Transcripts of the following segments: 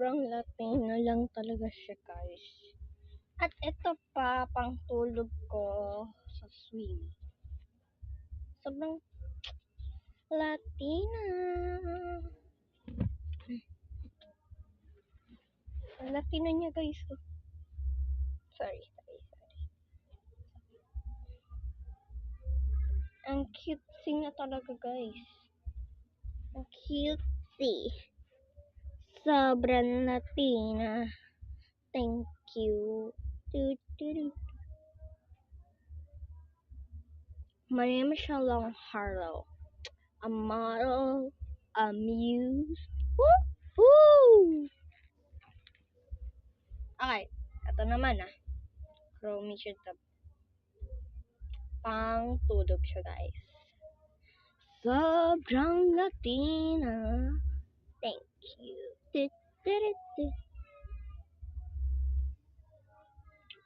sobrang Latino lang talaga siya, guys. At ito pa, pang tulog ko sa swing. Sobrang Latina. Ang Latino niya, guys. Sorry. Ang cutesy niya talaga, guys. Ang cutesy. Sobrang Latina. Thank you. My name is Shalom Harlow. A model, a muse. Woo! Okay, ito naman Chromie siya pang tulog siya, guys. Sobrang Latina. Thank you.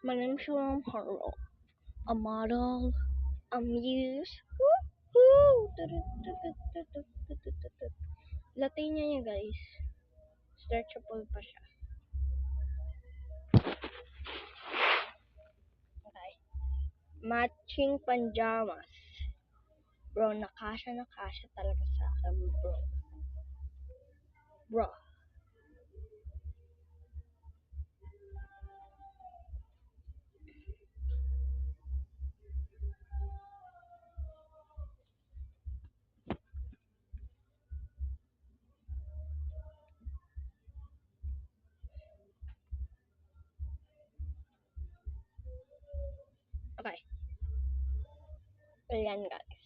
My name is Shalom Harlow. A model, a muse. Latina niya, guys. Stretchable pa siya. Okay. Matching pajamas. Bro, nakasya talaga sa akin, bro. Okay. Ayan, guys.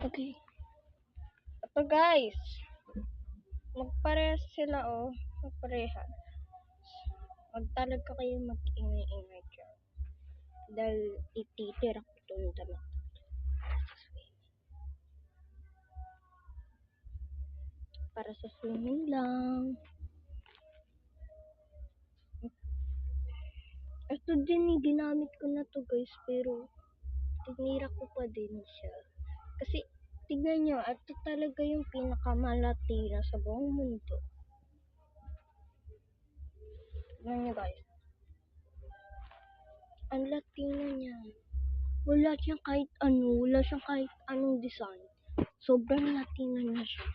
Okay. Ito, guys. Magparehas sila, magparehas. Wag talaga kayo mag-ingay-ingay dyan. Dahil ititira ko itong damit. Para sa swimming lang. Ito din ginamit ko na to, guys, pero tinira ko pa din siya. Kasi tignan nyo, ito talaga yung pinakamalati sa buong mundo. Tignan nyo, guys. Ang Latina niya. Wala siyang kahit anong design. Sobrang Latina niya siya.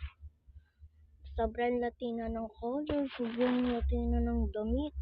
Sobrang Latina ng color, sobrang Latina ng damit.